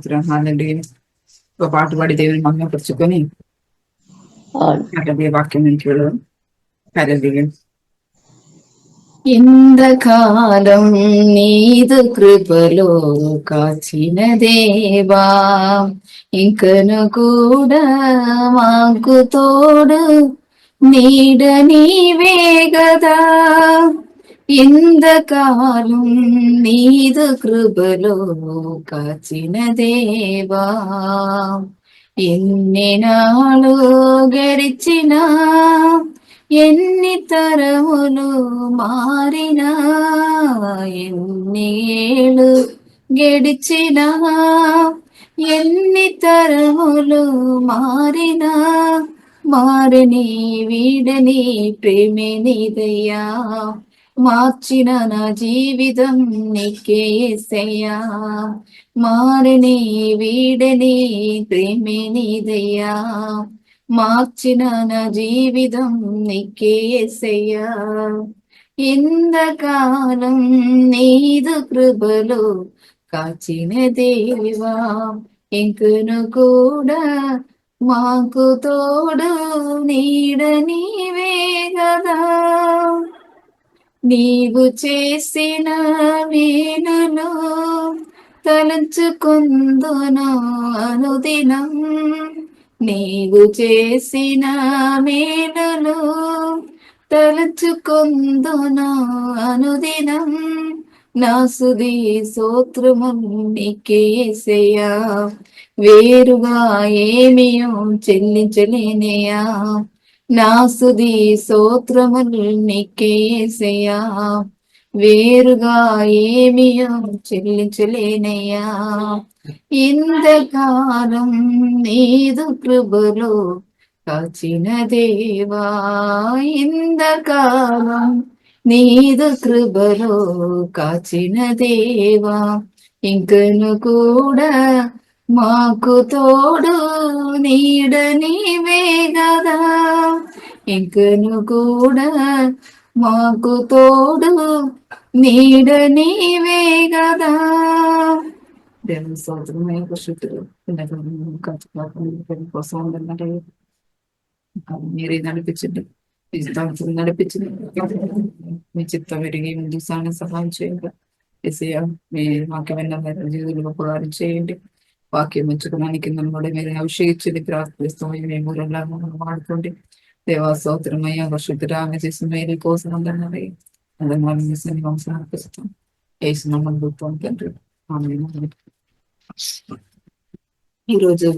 స్తోత్రం. హల్లెలూయా. ఒక పాట పాడి దేవుని మహిమపరుచుకొని అట్లా వాక్యం నుంచి వెళదాం. హల్లెలూయా. ఇంతకాలం నీదు కృపలో కాచిన దేవా, ఇంకను కూడా మాకు తోడు నీడ నీవే గదా. ఇంతకాలం నీదు కృపలో కాచిన దేవా, ఎన్ని నాళ్ళు గడిచినా ఎన్ని తరములు మారినా, ఎన్ని ఏళ్ళు గడిచినా ఎన్ని తరములు మారినా, మారని వీడని ప్రేమే నీదయ్యా. మార్చిన నా జీవితం నీకే యేసయ్యా. మారని వీడని ప్రేమే నీదయ్యా. మార్చిన నా జీవితం నీకే యేసయ్యా. ఇంతకాలం నీదు కృపలో కాచిన దేవా, ఇంకను కూడా మాకు తోడు నీడ నీవే గదా. నీవు చేసిన మేలును తలంచుకుందును అనుదినం, నీవు చేసిన మేలును తలంచుకుందును అనుదినం, నా స్తుతి స్తోత్రములు నీకే యేసయ్యా. వేరుగా ఏమియో చెల్లించలేనయ్యా, నా స్తుతి స్తోత్రములు నీకే యేసయ్యా. వేరుగా ఏమియో చెల్లించలేనయ్యా. ఇంతకాలం నీదు కృపలో కాచిన దేవా, ఇంతకాలం నీదు కృపలో కాచిన దేవా, ఇంకను కూడా మాకు తోడు నీడ నీవే గదా. ఇంకను కూడా మాకు తోడు నీడ నీవే గదా. దేవుని స్తోత్రమే. పరిశుద్ధుడు కోసం ఉందంటే మీరే నడిపించండి, నడిపించండి. మీ చిత్తం విరిగి ముందుకు సహాయం చేయండి. ఏసయ్యా, మీ వాక్యమైన జీవులు ఉపకారం చేయండి. వాక్యం ఉంచుకోవడానికి కింద కూడా మీరు అభిషేకించండి. ప్రార్థిస్తాం మేము వాడుకోండి. దేవా స్తోత్రమయ్యా. పరిశుద్ధుడా, ఆమె చేసిన మేలు కోసం అందరినీ సమర్పిస్తాం. ఏసునామమున అడుగుతాం తండ్రి, ఆమేన్. ఈరోజు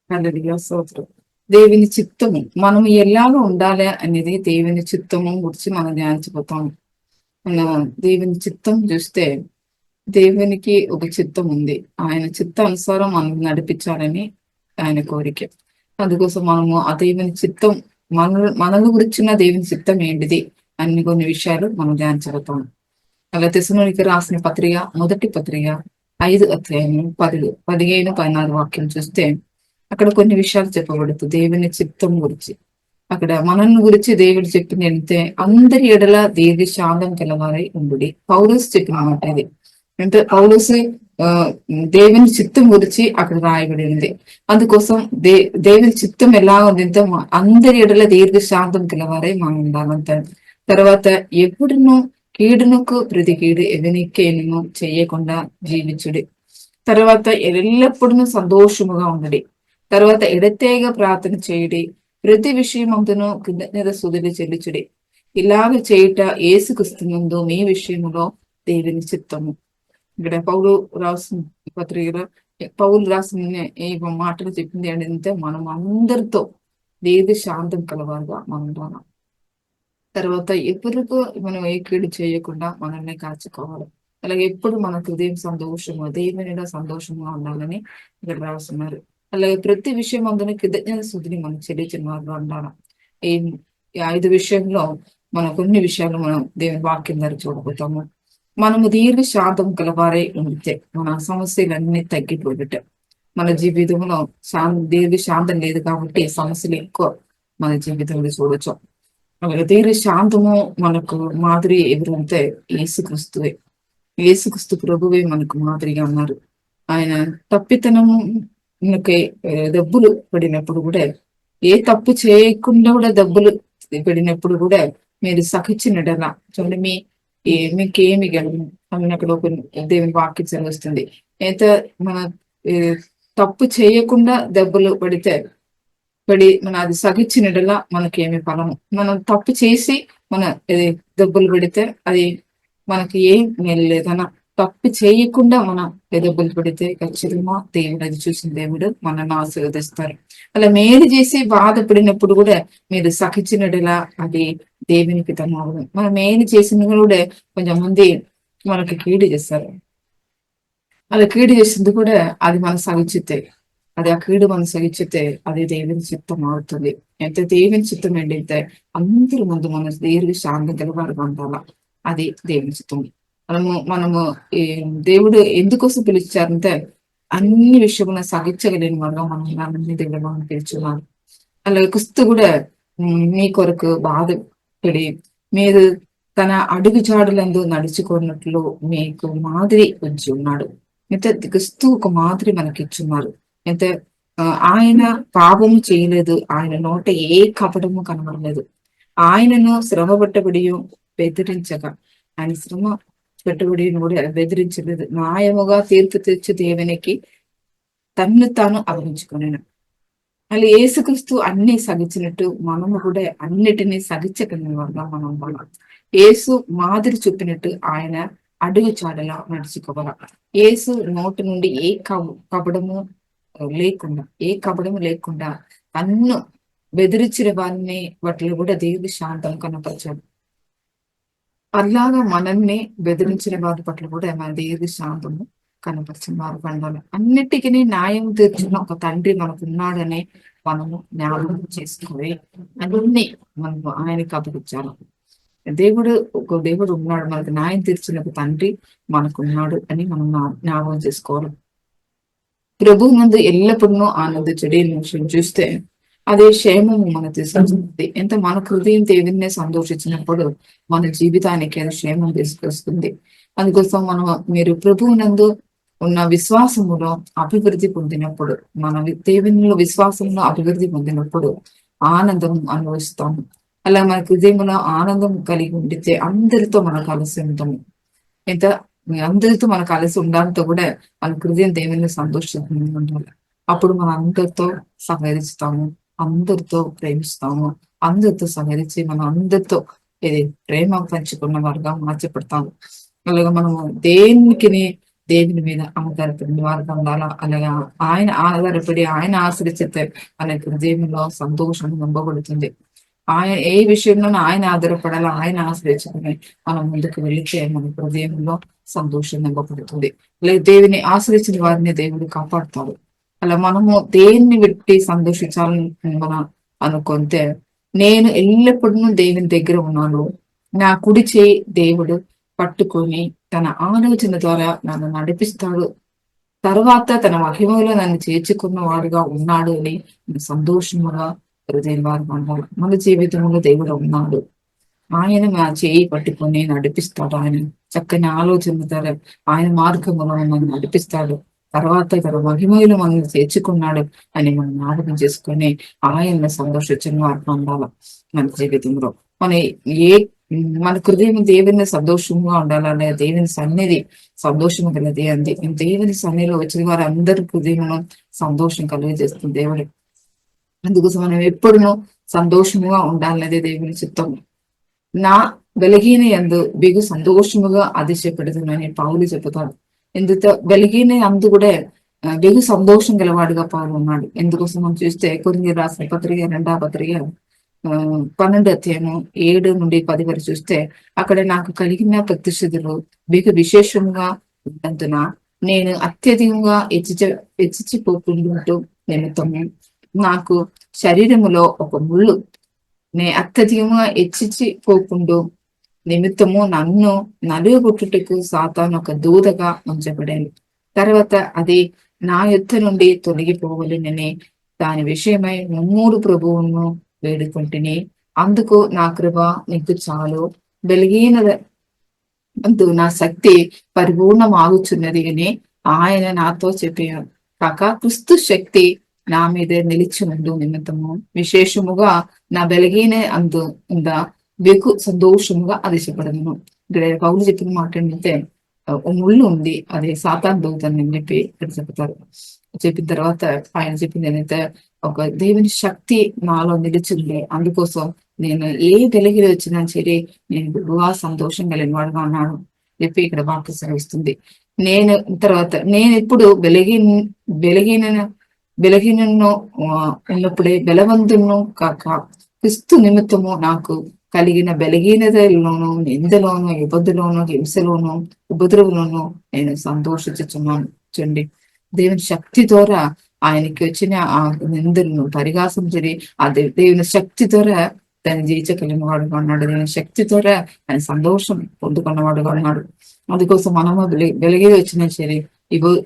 హల్లెలూయా స్తోత్రం. దేవుని చిత్తము మనం ఎలాగో ఉండాలి అనేది దేవుని చిత్తము గురించి మనం ధ్యానించిపోతాం. మన దేవుని చిత్తం చూస్తే దేవునికి ఒక చిత్తం ఉంది. ఆయన చిత్తానుసారం మనం నడిపించాలని ఆయన కోరిక. అందుకోసం మనము ఆ దేవుని చిత్తం మనల్ని గురించిన దేవుని చిత్తం ఏంటిది అన్ని కొన్ని విషయాలు మనం ధ్యానించబోతాం. అలా తెస్సలోనికీయులకు రాసిన పత్రిక, మొదటి పత్రిక 5 అధ్యాయం 15 16 వాక్యం చూస్తే అక్కడ కొన్ని విషయాలు చెప్పబడుతుంది దేవుని చిత్తం గురించి. అక్కడ మనల్ని గురించి దేవుడు చెప్పింది అంటే అందరి ఎడల దీర్ఘ శాంతం కలవారై ఉండుడి. పౌలుసు చెప్పిన మాట ఇది. అంటే పౌలుసు దేవుని చిత్తం గురించి అక్కడ రాయబడి ఉంది. అందుకోసం దేవుని చిత్తం ఎలా ఉంది అంటే అందరి ఎడల దీర్ఘ శాంతం కలవారై మనం ఉండాలంట. తర్వాత ఎప్పుడును కీడునకు ప్రతి కీడు ఎవనికేను చేయకుండా జీవించుడి. తర్వాత ఎల్లప్పుడూ సంతోషముగా ఉండడి. తర్వాత ఎడతేగా ప్రార్థన చేయడి. ప్రతి విషయమందును కృతజ్ఞత స్తుతులు చెల్లించుడి. ఇలాగ చేయుట యేసుక్రీస్తునందు మీ విషయములో దేవుని చిత్తము. ఇక్కడ పౌలు రాసిన పత్రికలో పౌలు రాసిన ఈ మాటలు చెప్పింది ఏంటంటే మనం అందరితో దీర్ఘ శాంతం కలవారుగా మనం ఉండాలి. తర్వాత ఎప్పుడుకు మనం ఏ కీడు చేయకుండా మనల్ని కాచుకోవాలి. అలాగే ఎప్పుడు మన హృదయం సంతోషము దేవునిలో సంతోషంగా ఉండాలని ఇక్కడ రాస్తున్నారు. అలాగే ప్రతి విషయం అందులో కృతజ్ఞత స్తుతిని మనం చెల్లించిన వారిలో ఉండాలి. ఈ 5 విషయంలో మనం కొన్ని విషయాలు మనం దేవుని వాక్యం ద్వారా చూడబోతాము. మనము దీర్ఘ శాంతం కలవారై ఉంటే మన సమస్యలన్నీ తగ్గిపోయేట. మన జీవితంలో దీర్ఘ శాంతం లేదు కాబట్టి సమస్యలు ఎక్కువ మన జీవితంలో చూడొచ్చు. దీర్ఘ శాంతము మనకు మాదిరి ఎవరంటే యేసుక్రీస్తువే. యేసుక్రీస్తు ప్రభువే మనకు మాదిరిగా ఉన్నారు. ఆయన తప్పితనముకి దెబ్బలు పడినప్పుడు కూడా, ఏ తప్పు చేయకుండా కూడా దెబ్బలు పడినప్పుడు కూడా మీరు సహించినడలా చూడండి, మీకేమి గలము అని అక్కడ ఒక దేవుని వాక్యం చదివిస్తుంది. అయితే మన ఏ, తప్పు చేయకుండా దెబ్బలు మనం అది సహించినడలా మనకేమి ఫలము. మనం తప్పు చేసి మన దెబ్బలు పడితే అది మనకి ఏం మేలు లేదన్న. తప్పు చేయకుండా మనం దెబ్బలు పడితే ఖచ్చితంగా దేవుడు అది చూసిన దేవుడు మనల్ని ఆశీర్వదిస్తారు. అలా మేలు చేసి బాధపడినప్పుడు కూడా మీరు సహించినడలా అది దేవునికి ధన్యవాదం. మనం మేలు చేసిన కూడా కొంచెం మంది మనకి కీడు చేస్తారు. అలా కీడు చేసింది కూడా అది మన సహించితే, అది ఆ కీడు మనం సహించితే అది దేవుని చిత్తం అవుతుంది. అయితే దేవుని చిత్తం ఏంటంటే అందరి ముందు మన దేవుడికి శాంతి గలవారుగా ఉండాలా. అది దేవుని చిత్తం. మనము ఈ దేవుడు ఎందుకోసం పిలిచారంటే అన్ని విషయములను సహించగలిగిన వాళ్ళు మనం అన్ని దేవుడు మనం పిలుచున్నారు. అలాగే క్రీస్తు కూడా మీ కొరకు బాధపడి మీరు తన అడుగు జాడులందు నడుచుకున్నట్లు మీకు మాదిరి వచ్చి ఉన్నాడు. అయితే క్రీస్తు ఒక మాదిరి మనకి ఇచ్చున్నారు. అయితే ఆయన పాపము చేయలేదు, ఆయన నోట ఏ కపటము కనబడలేదు. ఆయనను శ్రమ పట్టబడి బెదిరించగా, ఆయన శ్రమ పట్టబడి కూడా బెదిరించలేదు. న్యాయముగా తీర్పు తెచ్చి దేవునికి తన్ను తాను అర్పించుకున్నాను. మళ్ళీ యేసుక్రీస్తు అన్ని సహించినట్టు మనము కూడా అన్నిటినీ సహించగలిగిన వల్ల మనం మనం యేసు మాదిరి చూపినట్టు ఆయన అడుగు చాడలా నడుచుకోవాల. యేసు నోటి నుండి కపడము లేకుండా తన్ను బెదిరించిన వారిని వాటిలో కూడా దేవుడి శాంతం కనపరచాడు. అలాగా మనల్ని బెదిరించిన వారి పట్ల కూడా మన దేవుడి శాంతము కనపరిచిన వారు పండాలి. అన్నిటికీ న్యాయం తీర్చిన ఒక తండ్రి మనకు ఉన్నాడని మనము జ్ఞాపకం చేసుకోవాలి. అన్ని మనము ఆయనకి అప్పగించాలి. ఒక దేవుడు ఉన్నాడు, మనకు న్యాయం తీర్చిన ఒక తండ్రి మనకున్నాడు అని మనం జ్ఞాపకం చేసుకోవాలి. ప్రభు నందు ఎల్లప్పుడూ ఆనందించడి విషయం చూస్తే అదే క్షేమము మన తీసుకొస్తుంది. ఎంత మన హృదయం దేవుడినే సంతోషించినప్పుడు మన జీవితానికి అది క్షేమం తీసుకొస్తుంది. అందుకోసం మీరు ప్రభువు నందు ఉన్న విశ్వాసములో అభివృద్ధి పొందినప్పుడు, మన దేవునిలో విశ్వాసంలో అభివృద్ధి పొందినప్పుడు ఆనందం అనుభవిస్తాము. అలా మన హృదయంలో ఆనందం కలిగి ఉండితే అందరితో మనం కలిసి ఉంటాము. ఎంత అందరితో మనం కలిసి ఉండడంతో కూడా మన హృదయం దేవుని సంతోషంగా ఉండాలి. అప్పుడు మనం అందరితో సహకరిస్తాము, అందరితో ప్రేమిస్తాము, అందరితో సహకరించి మనం అందరితో ఇది ప్రేమ పంచుకున్న వారుగా మార్చబడతాము. అలాగే మనము దేవుని మీద ఆధారపడిన వారుగా ఉండాలా. అలాగా ఆయన ఆధారపడి ఆయన ఆశ్రయిస్తే మన హృదయంలో సంతోషం నింపబడుతుంది. ఆయన ఏ విషయంలోనూ ఆయన ఆధారపడాలా, ఆయన ఆశ్రయించుకుని మనం ముందుకు వెళితే మన హృదయంలో సంతోషం నింపబడుతుంది. లేదా దేవుని ఆశ్రయించిన వారిని దేవుడు కాపాడుతాడు. అలా మనము దేన్ని పెట్టి సంతోషించాలని మనం అనుకుంటే, నేను ఎల్లప్పుడూ దేవుని దగ్గర ఉన్నాను, నా కుడి చేయి దేవుడు పట్టుకొని తన ఆలోచన ద్వారా నన్ను నడిపిస్తాడు, తర్వాత తన మహిమలో నన్ను చేర్చుకున్న వాడుగా ఉన్నాడు అని సంతోషముగా హృదయం వారు అన్నారు. మన జీవితంలో దేవుడు ఉన్నాడు, ఆయన మా చేయి పట్టుకొని నడిపిస్తాడు. ఆయన చక్కని ఆలోచన ద్వారా ఆయన మార్గంలో మనం నడిపిస్తాడు. తర్వాత తన మహిమలో మనల్ని చేర్చుకున్నాడు అని మనం జ్ఞాపకం చేసుకొని ఆయన్ని సంతోషించిన వారు ఉండాలి. మన జీవితంలో మన హృదయం దేవుని సంతోషంగా ఉండాలా, లేదా దేవుని సన్నిధి సంతోషం కలది అంది. దేవుని సన్నిధిలో వచ్చిన వారు అందరి హృదయం సంతోషం కలిగజేస్తుంది దేవుడు. అందుకోసం మనం ఎప్పుడునూ సంతోషముగా ఉండాలనేది దేవుని చిత్తం. నా వెలిగిన యందు బిగు సంతోషముగా అతిశయపడుతుందని పౌలు చెబుతాడు. ఎందుకు వెలిగిన అందు కూడా బిగు సంతోషం గలవాడుగా పౌలు ఉన్నాడు. ఎందుకోసం మనం చూస్తే కొరింథీయులకు రాసిన పత్రిక 2వ పత్రిక 12వ అధ్యాయము 7 నుండి 10 వరకు చూస్తే, అక్కడ నాకు కలిగిన ప్రతిష్ఠితులు బిగు విశేషంగా ఉన్నందున నేను అత్యధికంగా హెచ్చిపోకుంటూ నిమిత్తము నాకు శరీరములో ఒక ముళ్ళు అత్యధికంగా హెచ్చిపోకుండా నిమిత్తము నన్ను నలుగుబుట్టుటకు సాతాను ఒక దూతగా ఉంచబడాను. తర్వాత అది నా యుద్ధ నుండి తొలగిపోవలనని దాని విషయమై 3 ప్రభువును వేడుకుంటుని, అందుకు నా కృప నీకు చాలు, బలహీనత నా శక్తి పరిపూర్ణమాగుచున్నది అని ఆయన నాతో చెప్పారు కాక క్రిస్తు శక్తి నా మీద నిలిచి ఉండు నిమిత్తము విశేషముగా నా బలహీన అందు ఉందా వెకు సంతోషముగా అతిశయపడను. ఇక్కడ పౌలు చెప్పిన మాట ఏంటంటే ఒక ముళ్ళు ఉంది, అది సాతాను దూతని చెప్పి ఇక్కడ చెప్తారు. చెప్పిన తర్వాత ఆయన చెప్పింది ఏంటంటే ఒక దేవుని శక్తి నాలో నిలిచింది, అందుకోసం నేను ఏ వెలిగి వచ్చినా సరే నేను గురువా సంతోషం కలిగిన వాడుగా ఉన్నాను చెప్పి ఇక్కడ వాక్య సెలవిస్తుంది. నేను తర్వాత నేను ఎప్పుడు వెలిగిన బలహీనను ఉన్నప్పుడే బలవంతును కాక క్రిస్తు నిమిత్తము నాకు కలిగిన బలహీనతలోను నిందలోను ఇబ్బందులోను హింసలోను ఉపద్రవంలోను నేను సంతోషించుచున్నాను. చూడండి, దేవుని శక్తి ద్వారా ఆయనకి వచ్చిన ఆ నిందలను పరిహాసం జరిగి ఆ దేవుని శక్తి ద్వారా దాన్ని జయించగలిగిన వాడుగా ఉన్నాడు. దేవుని శక్తి ద్వారా ఆయన సంతోషం పొందుకున్న వాడుగా ఉన్నాడు. అందుకోసం మనము వెలిగి వచ్చినా సరే,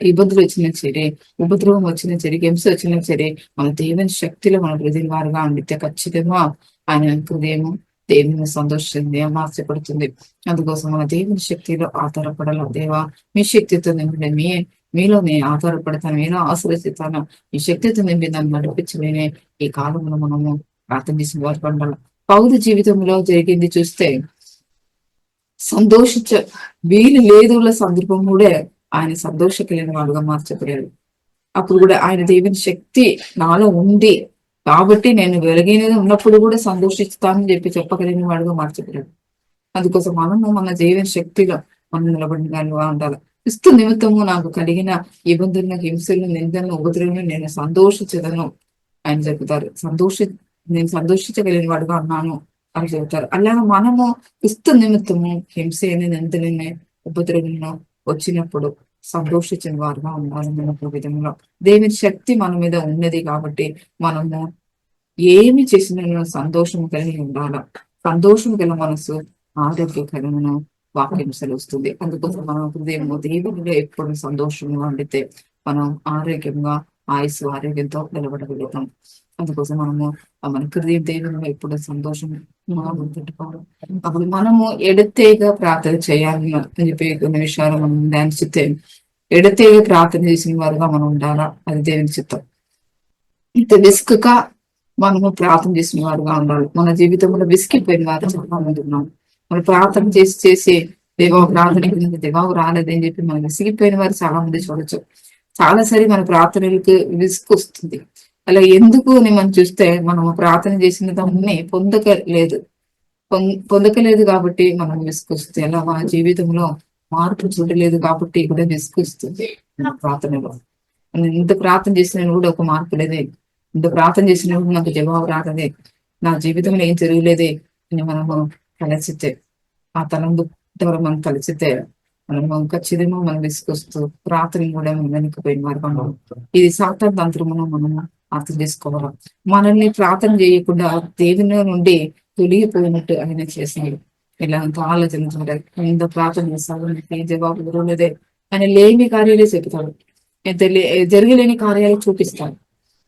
ఇబ్బందులు వచ్చినా సరే, ఉపద్రవం వచ్చినా సరే, హింస వచ్చినా సరే, మన దేవుని శక్తిలో మన హృదయం వారుగా ఉండితే ఖచ్చితంగా ఆయన హృదయము దేవుని సంతోషింది, ఆశపడుతుంది. అందుకోసం మన దేవుని శక్తిలో ఆధారపడాలి. దేవా మీ శక్తితో నింపండి, మీలో నేను ఆధారపడతాను, మీలో ఆశ్రయిస్తాను, ఈ శక్తితో నింపి నన్ను నడిపించలేనే ఈ కాలంలో మనము ప్రార్థన చేసిన వారు పండాలి. పౌరు జీవితంలో జరిగింది చూస్తే సంతోషించ వీలు లేదు సందర్భం కూడా ఆయన సంతోష కలిగిన వాడుగా మార్చబడాడు. అప్పుడు కూడా ఆయన దేవుని శక్తి నాలో ఉంది కాబట్టి నేను వెలిగినది ఉన్నప్పుడు కూడా సంతోషిస్తానని చెప్పగలిగిన వాడుగా మార్చబడాడు. అందుకోసం మనము మన దేవుని శక్తిలో మనం నిలబడినగా ఉండాలి. క్రిస్తు నిమిత్తము నాకు కలిగిన ఇబ్బందులను హింసలను నిందలను ఉపద్రవం నేను సంతోషించదను ఆయన చెబుతారు. నేను సంతోషించగలిగిన వాడుగా ఉన్నాను అని చెబుతారు. అలాగే మనము క్రిస్తు నిమిత్తము హింసని నిందలని ఉపద్రవంలో వచ్చినప్పుడు సంతోషించిన వారుగా ఉండాలన్న విధంలో దేవుని శక్తి మన మీద ఉన్నది కాబట్టి మనము ఏమి చేసిన సంతోషం కలిగి ఉండాల. సంతోషం గల మనసు ఆరోగ్యకరమైన వాక్యం సెలవుస్తుంది. అందుకోసం మనం హృదయం దేవుడిలో ఎప్పుడు సంతోషంగా ఉండితే మనం ఆరోగ్యంగా ఆరోగ్యంతో నిలబడగలుగుతాం. అందుకోసం మనము మన హృదయం దేవుడిలో ఎప్పుడు సంతోషం పెట్టుకోవాలి. అప్పుడు మనము ఎడతేగా ప్రార్థన చేయాలి అని చెప్పి కొన్ని విషయాలు మనం ధ్యానిస్తే ఎడతేగా ప్రార్థన చేసిన వారుగా మనం ఉండాలా, అది దేవుని చిత్తం. ఇంత విసుకక మనము ప్రార్థన చేసిన వారుగా ఉండాలి. మన జీవితంలో విసిగిపోయిన వారు చాలా మంది ఉన్నాం. మనం ప్రార్థన చేసి దేవా ప్రార్థన దేవావు రాలేదని చెప్పి మనం విసిగిపోయిన వారు చాలా మంది చూడొచ్చు. చాలా సరి మన ప్రార్థనలకు విసుకొస్తుంది. అలా ఎందుకు అని మనం చూస్తే మనము ప్రార్థన చేసిన దాన్ని పొందకలేదు కాబట్టి మనం విసుకొస్తుంది. అలా మన జీవితంలో మార్పు చూడలేదు కాబట్టి కూడా విసుకొస్తుంది. మన ప్రార్థనలో ఇంత ప్రార్థన చేసిన కూడా ఒక మార్పు లేదే, ఇంత ప్రార్థన చేసినప్పుడు నాకు జవాబు రాలేదే, నా జీవితంలో ఏం జరగలేదే అని మనము తలచితే, ఆ తలంపు ద్వారా మనం తలచితే మనము ఖచ్చితంగా మనం విసుకొస్తూ ప్రార్థన కూడా మనం వెనక్కిపోయిన వారు. ఇది సాతాను తంత్రమును మనము అర్థం చేసుకోవాలి. మనల్ని ప్రార్థన చేయకుండా దేవుని నుండి తొలగిపోయినట్టు ఆయన చేసినాడు. ఇలా అంత ఆలోచన ఎంత ప్రార్థన చేస్తాడు, ఏ జవాబు దొరకలేదే ఆయన లేని కార్యాలే చెబుతాడు, జరగలేని కార్యాలు చూపిస్తాడు.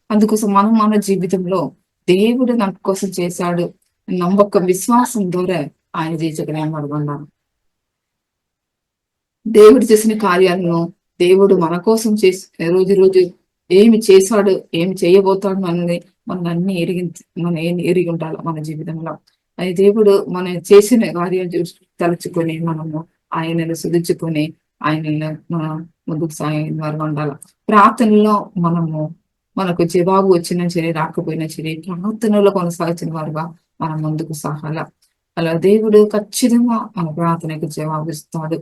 అందుకోసం మనం మన జీవితంలో దేవుడు నా కోసం చేశాడు నమ్మకం విశ్వాసం ద్వారా ఆయన జీవించగలిగిన అడుగున్నాను. దేవుడు చేసిన కార్యాలను దేవుడు మన కోసం చేసి రోజు ఏమి చేశాడు, ఏమి చేయబోతాడు మనల్ని అన్ని ఎరిగి ఉండాలి మన జీవితంలో. అది దేవుడు మన చేసిన కార్యాలు చూసి తలుచుకొని మనము ఆయనను సుధించుకొని ఆయన ముందుకు సాగిన వారు ఉండాలి. ప్రార్థనలో మనకు జవాబు వచ్చినా సరే రాకపోయినా సరే ప్రార్థనలో కొనసాగించిన వారుగా మనం ముందుకు సాగాల. అలా దేవుడు ఖచ్చితంగా మన ప్రార్థనకు జవాబు ఇస్తాడు.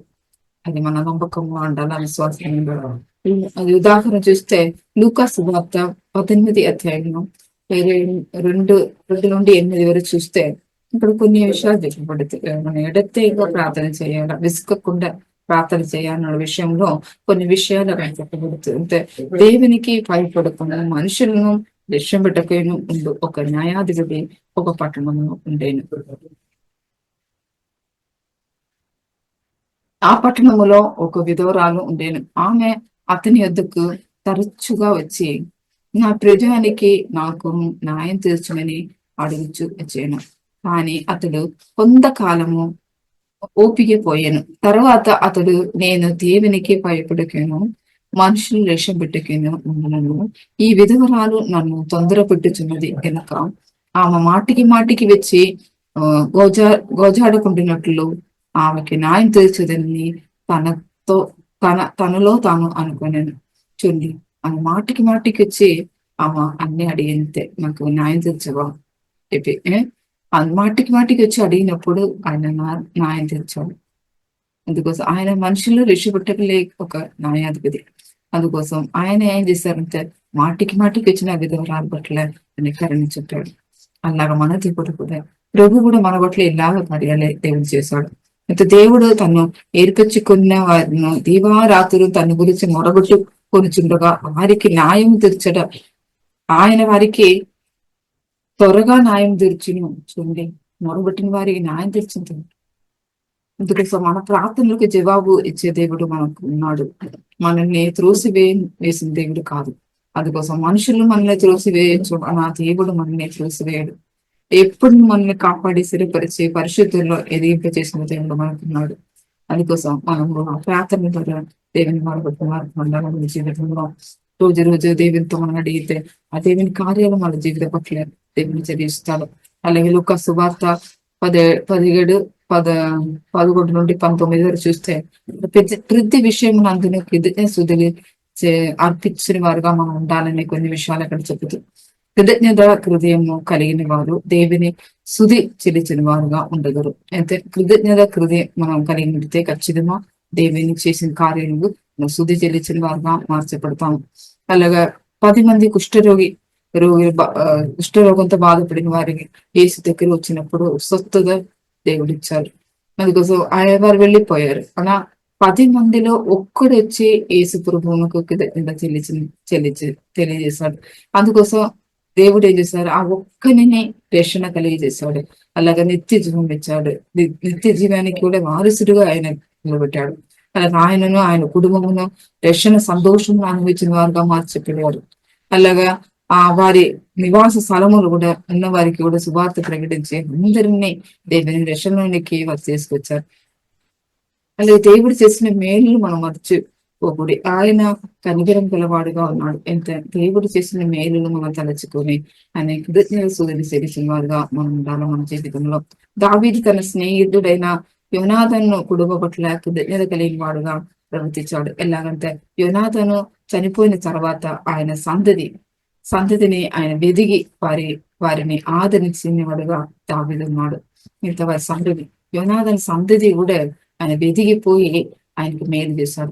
అది మన నమ్మకంగా ఉండాలి, విశ్వాసం. అది ఉదాహరణ చూస్తే లూకా సువార్త 18 అధ్యాయంలో 2 నుండి 8 వరకు చూస్తే ఇక్కడ కొన్ని విషయాలు చెప్పబడుతుంది. మనం ఎడతేగా ప్రార్థన చేయాలి, విసుకకుండా ప్రార్థన చేయాలన్న విషయంలో కొన్ని విషయాలు చెప్పబడుతుంది. అంటే దేవునికి భయపడకుండా మనుషులను లక్ష్యం పెట్టకపోయిన ఒక న్యాయాధిపతి ఒక పట్టణంలో ఉండేను. ఆ పట్టణములో ఒక విధవరాలు ఉండేను. ఆమె అతని వద్దకు తరచుగా వచ్చి నా ప్రజానికి నాకు న్యాయం తీర్చమని అడుగుచు వచ్చాను. కానీ అతడు కొంతకాలము ఓపిక పోయాను. తర్వాత అతడు నేను దేవునికి భయపడకేను మనుషులు లక్ష్యం పెట్టుకుని ఉండను. ఈ విధవరాలు నన్ను తొందర పెట్టుచున్నది కనుక ఆమె మాటికి మాటికి వచ్చి గోజాడుకుంటున్నట్లు ఆమెకి న్యాయం తీర్చదని తనతో తనలో తాను అనుకున్నాను. చూడండి, ఆమె మాటికి మాటికి వచ్చి ఆమె అన్ని అడిగితే నాకు న్యాయం తీర్చవా చెప్పి మాటికి మాటికి వచ్చి అడిగినప్పుడు ఆయన న్యాయం తీర్చాడు. అందుకోసం ఆయన మనుషులు రిషిపుట్టకలే ఒక న్యాయాధిపతి. అందుకోసం ఆయన ఏం చేశారంటే మాటికి మాటికి వచ్చిన విధవరాలు పట్ల కరుణ చెప్పాడు. అలాగా మన దేవుడు కూడా ప్రభు కూడా మన పట్ల ఇలాగ కార్యాలే దేవుడు చేశాడు. అయితే దేవుడు తను ఏర్పరచుకున్న వారిని దీవారాత్రులు తన గురించి మొరగొట్టు కొనుచుండగా వారికి న్యాయం తీర్చడ ఆయన వారికి త్వరగా న్యాయం తీర్చును. చూడండి, మొరగొట్టిన వారికి న్యాయం తీర్చింది. అందుకోసం మన ప్రార్థనలకు జవాబు ఇచ్చే దేవుడు మనకు ఉన్నాడు. మనల్ని వేసిన దేవుడు కాదు. అందుకోసం మనుషులు మనల్ని త్రోసివేయచ్చు, నా దేవుడు మనల్ని త్రోసివేయడు. ఎప్పుడు మనల్ని కాపాడి స్థిరపరిచి పరిశుద్ధుల్లో ఎదిగింపచేసిన దేవుడు మనకున్నాడు. అందుకోసం మనము ప్రార్థన ద్వారా దేవుని మన జీవితంలో రోజు దేవునితో మనం అడిగితే ఆ దేవుని కార్యాలు మన జీవిత పట్ల దేవుని చదివిస్తాడు. అలాగే లూకా సువార్త 17 11 నుండి 19 వరకు చూస్తే ప్రతి విషయం అందులో కృతజ్ఞతలు అర్పించిన వారుగా మనం ఉండాలనే కొన్ని విషయాలు అక్కడ చెబుతూ కృతజ్ఞత హృదయము కలిగిన వారు దేవుని శుద్ధి చెల్లించిన వారుగా ఉండగరు. అయితే కృతజ్ఞత హృదయం మనం కలిగితే ఖచ్చితంగా దేవుని చేసిన కార్యాలు శుద్ధి చెల్లించిన వారుగా మార్చబడతాం. అలాగా 10 మంది కుష్ఠరోగంతో బాధపడిన వారికి యేసు దగ్గర వచ్చినప్పుడు స్వస్థత దేవుడిచ్చారు. అందుకోసం ఆయన వారు వెళ్ళిపోయారు. అలా 10 మందిలో ఒక్కడు వచ్చి యేసు ప్రభువునకు తెలియజేశాడు. అందుకోసం దేవుడు ఏం చేశాడు, ఆ ఒక్కనిని రక్షణ కలిగజేశాడు. అలాగే నిత్య జీవం ఇచ్చాడు. నిత్య జీవానికి కూడా వారసుడుగా ఆయన నిలబెట్టాడు. అలాగే ఆయనను ఆయన కుటుంబమును రక్షణ సంతోషంగా అనుభవించిన వారుగా మార్చిపోయారు. అలాగా వారి నివాస స్థలములు కూడా ఉన్న వారికి కూడా శుభార్త ప్రకటించి అందరినీ దేవుని రక్షణలోనికి వారు తీసుకొచ్చారు. అలాగే దేవుడు చేసిన మేలు మనం మర్చిపోకూడదు. ఆయన కనికరం గలవాడుగా ఉన్నాడు. ఎంత దేవుడు చేసిన మేలును మనం తలచుకొని ఆయన కృతజ్ఞత చేసిన వారుగా మనం ఉండాలి మన జీవితంలో. దావీదు తన స్నేహితుడైన యోనాథను కుటుంబ పట్ల కృతజ్ఞత కలిగిన వాడుగా ప్రవర్తించాడు. ఎలాగంటే యోనాథను చనిపోయిన తర్వాత ఆయన సంతతిని ఆయన వెదిగి వారిని ఆదరించిన వాడుగా దావీదు ఉన్నాడు. మిగతా వారి సంతతి యోనాథన్ సంతతి కూడా ఆయన వెదిగిపోయి ఆయనకు మేలు చేశాడు.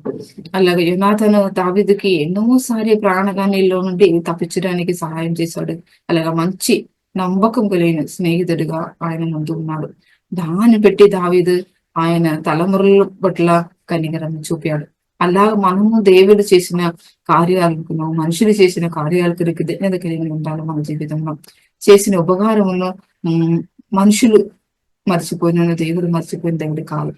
అలాగే యోనాథను దావీదుకి ఎన్నోసారి ప్రాణహానిలో నుండి తప్పించడానికి సహాయం చేశాడు. అలాగా మంచి నమ్మకం కలిగిన స్నేహితుడిగా ఆయన ముందు ఉన్నాడు. దాన్ని పెట్టి దావీదు ఆయన తలమురల పట్ల కనికరం చూపాడు. అలా మనము దేవుడు చేసిన కార్యాలకు మనుషులు చేసిన కార్యాలకు కృతజ్ఞత కలిగి ఉండాలి. మన జీవితంలో చేసిన ఉపకారములను మనుషులు మర్చిపోయిన దేవుడు మర్చిపోయిన దేవుడు కాదు.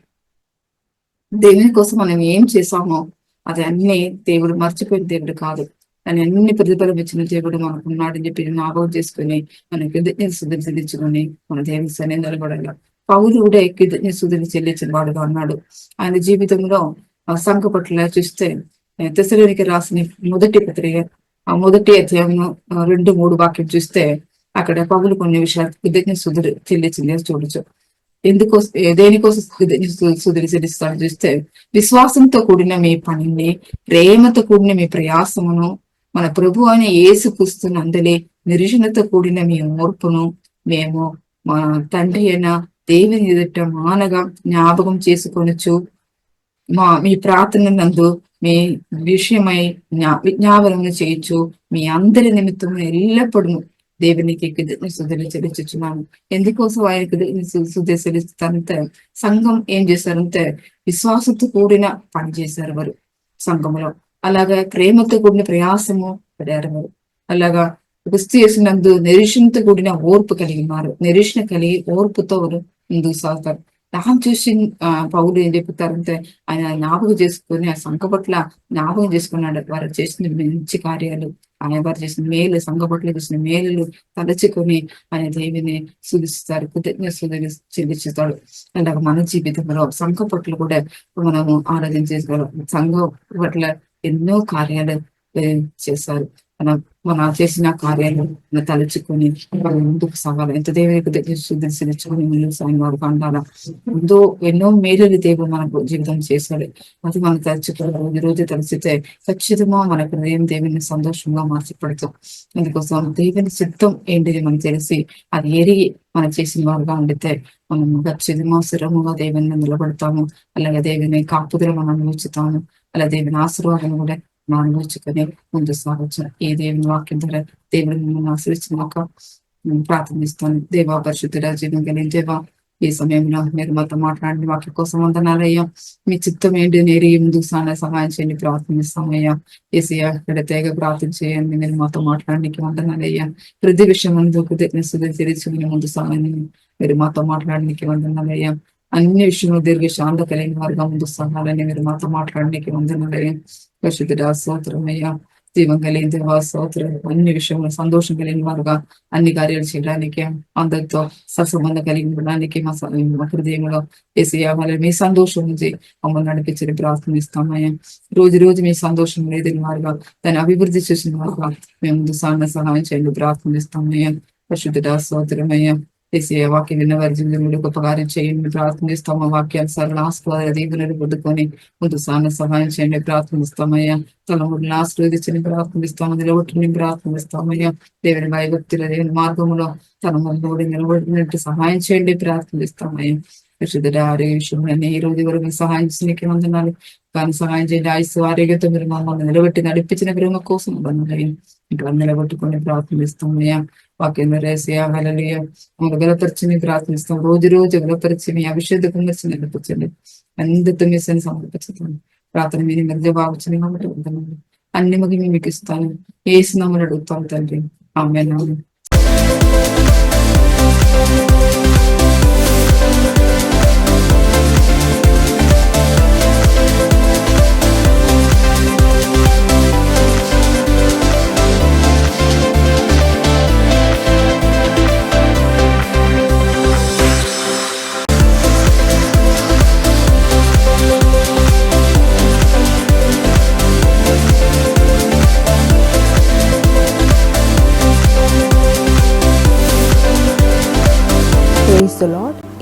దేవుని కోసం మనం ఏం చేసామో అది అన్ని దేవుడు మర్చిపోయిన దేవుడు కాదు. దాన్ని అన్ని ప్రతిఫలం ఇచ్చిన దేవుడు మనకు ఉన్నాడని చెప్పి జ్ఞాపకం చేసుకుని మనం కృతజ్ఞత చెల్లించుకొని మన దేవుని సన్ని నిలబడాలి. పౌలు కూడా కృతజ్ఞత చెల్లించిన వాడుగా ఉన్నాడు. ఆయన జీవితంలో సంఘ పట్ల చూస్తే తెస్సలోనికీయులకు రాసిన మొదటి పత్రిక మొదటి అధ్యాయం 2-3 వాక్యం చూస్తే అక్కడ పౌలు కొన్ని విషయాలు కృతజ్ఞత చెల్లించింది చూడొచ్చు. దేనికోసం కృతజ్ఞత చెల్లిస్తాను చూస్తే విశ్వాసంతో కూడిన మీ పనిని, ప్రేమతో కూడిన మీ ప్రయాసమును, మన ప్రభు అయిన యేసు క్రీస్తు నందలి నిరీక్షణతో కూడిన మీ ఓర్పును మేము మా తండ్రి అయిన దేవుని ఎదుట మానగా జ్ఞాపకం చేసుకొనొచ్చు. మీ ప్రార్థన నందు మీ విషయమై విజ్ఞాపనము చేయొచ్చు. మీ అందరి నిమిత్తం ఎల్లప్పుడూ దేవునికి కృతజ్ఞతలు చెల్లించుచున్నాను. ఎందుకోసం ఆయన కృతజ్ఞతలు చెల్లిస్తారంటే సంఘం ఏం చేశారంటే విశ్వాసంతో కూడిన పని చేశారు వారు సంఘంలో. అలాగా ప్రేమతో కూడిన ప్రయాసము పడారు వారు. అలాగా క్రీస్తు యేసునందు నిరీక్షణతో కూడిన ఓర్పు కలిగి ఉన్నారు. నిరీక్షణ కలిగి ఓర్పుతో ముందుకు సాగుతారు. దాన్ని చూసి పౌలు ఏం చెప్తారంటే ఆయన జ్ఞాపకం చేసుకుని ఆ సంఘ పట్ల జ్ఞాపకం చేసుకున్నాడు. వారు చేసిన మంచి కార్యాలు, ఆయన వారు చేసిన మేలు, సంఘ పట్ల చేసిన మేలు తలచుకొని ఆయన దేవుని స్తుతిస్తారు, కృతజ్ఞత చెల్లిస్తాడు. అలాగే మన జీవితంలో సంఘ పట్ల కూడా మనము ఆరాధన చేసుకోవాలి. సంఘం పట్ల ఎన్నో కార్యాలు చేశారు. మన చేసిన కార్యాలు తలుచుకొని వాళ్ళు ముందుకు సాగాలి. ఎంత దేవునికి తెచ్చుకొని ముందుకు సాగిన వారు కండాల ఎన్నో మేలులు దేవుడు మనకు జీవితం చేశాడు. అది మనం తలుచుకొని రోజు తలుచితే ఖచ్చితంగా మన హృదయం దేవుని సంతోషంగా మార్చిపడతాం. అందుకోసం దేవుని చిత్తం ఏంటిది మనకు తెలిసి అది ఎరిగి మనం చేసిన వారుగా ఉండితే మనం ఖచ్చితంగా స్థిరముగా దేవుని నిలబడతాము. అలాగే దేవుని కాపుదల మనం అనుభవిస్తాము. అలా దేవుని ఆశీర్వాదం కూడా మనం అనుభవించుకొని ముందు సాగొచ్చు. ఈ దేవుని వాక్యం ద్వారా దేవుని మిమ్మల్ని ఆశ్రయించినాక ప్రార్థనిస్తాను. దేవా పరిశుద్ధుడా జీవం కలిగిన దేవా, ఈ సమయంలో మీరు మాతో మాట్లాడిన వాక్య కోసం వందనాలయ్యా. మీ చిత్తం ఏంటి నేరి ముందుకు సహాయం చేయండి ప్రార్థనిస్తామయ్యా. ఏసయ్యా ఇక్కడ తేగ ప్రార్థన చేయండి. మీరు మాతో మాట్లాడడానికి వందనాలయ్యా. ప్రతి విషయం తెలిసి ముందు సహాయం మీరు మాతో మాట్లాడడానికి వందనాలయ్యా. అన్ని విషయంలో దీర్ఘ శాంత కలిగిన వారుగా ముందు సహాయాలని మీరు మాతో మాట్లాడడానికి వందనాలయ్యా. పరిశుద్ధుడా స్తోత్రమయ్యా. జీవం కలిగిన దేవా స్తోత్రం. అన్ని విషయంలో సంతోషం కలిగిన వారుగా అన్ని కార్యాలు చేయడానికి అందరితో సత్సంబంధం కలిగి ఉండడానికి మా హృదయంలో ఏసయ్యా మరి మీ సంతోషం నుంచి మమ్మల్ని నడిపించని ప్రార్థనిస్తామయ్యా. రోజు మీ సంతోషం లేదని వారుగా దాన్ని అభివృద్ధి చేసిన వారుగా మేము ముందు సహాయం చేయండి ప్రార్థనిస్తామయ్యా. పరిశుద్ధుడా స్తోత్రమయ్యా. ఏసయ్యా వాక్యం విన్న వారి జీవితంలో గొప్ప కార్యం చేయండి ప్రార్థనిస్తాము. వాక్యానుసారాలు ఆస్వాద దీవులను పొద్దుకొని ముందు సహాయం చేయండి ప్రార్థనిస్తామయ్యా. తలముడిని ఆశీర్వదించని ప్రార్థనిస్తాము. నిలబట్టుని ప్రార్థనిస్తామయ్యా. దేవుని భయభక్తుల దేవుని మార్గంలో తన ముందు నిలబడినట్టు సహాయం చేయండి ప్రార్థనిస్తామయ్యా. పరిశుద్ధుడా ఆరోగ్య విషయంలో ఈ రోజు వరకు సహాయం చేసినకి వందనాలు. కానీ సహాయం చేయండి. ఆయుస్సు ఆరోగ్యంతో మీరు మమ్మల్ని నిలబెట్టి నడిపించిన ప్రేమ కోసం వందనాలు. ఇంకా నిలబెట్టుకొని ప్రార్థనిస్తామయ్యా. వాక్యం రేసయ్యా హల్లెలూయా. మమ్మల్ని బలపరిచి ప్రార్థనిస్తాం. రోజు బలపరిచి మీ అభిషేక కుమర్చి నిలపరచండి. అందరితో మీ సమర్పించుతాను. ప్రార్థన మీరు మధ్య బాగుంది కాబట్టి వందనాలు. అన్ని మగిమి మీకు ఇస్తాను. ఏసునామమున అడుగుతాం తండ్రి. ఆమేన్.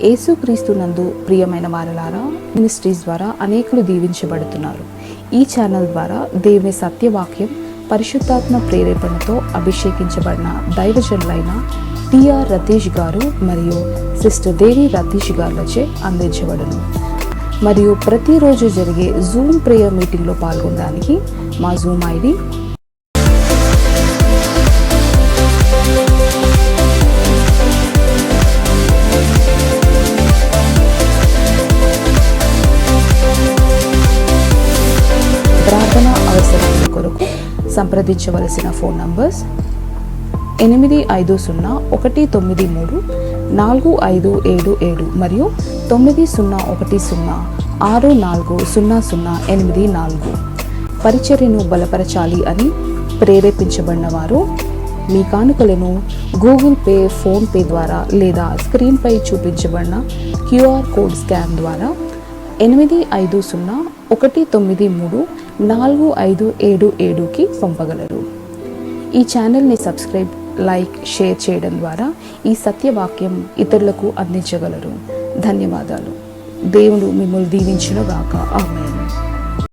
యేసుక్రీస్తు నందు ప్రియమైన వారలారా, మినిస్ట్రీస్ ద్వారా అనేకులు దీవించబడుతున్నారు. ఈ ఛానల్ ద్వారా దేవుని సత్యవాక్యం పరిశుద్ధాత్మ ప్రేరేపణతో అభిషేకించబడిన దైవజనులైన టిఆర్ రతీష్ గారు మరియు సిస్టర్ దేవి రతీష్ గారులచే అందించబడును. మరియు ప్రతిరోజు జరిగే జూమ్ ప్రేయర్ మీటింగ్లో పాల్గొనడానికి మా జూమ్ ఐడి ప్రార్థన అవసరాల కొరకు సంప్రదించవలసిన ఫోన్ నంబర్స్ 8501934577 మరియు 9010640084. పరిచర్యను బలపరచాలి అని ప్రేరేపించబడిన వారు మీ కానుకలను గూగుల్ పే, ఫోన్ పే ద్వారా లేదా స్క్రీన్పై చూపించబడిన QR కోడ్ స్కాన్ ద్వారా 8501934577కి పంపగలరు. ఈ ఛానల్ని సబ్స్క్రైబ్, లైక్, షేర్ చేయడం ద్వారా ఈ సత్యవాక్యం ఇతరులకు అందించగలరు. ధన్యవాదాలు. దేవుడు మిమ్మల్ని దీవించును గాక. ఆమేన్.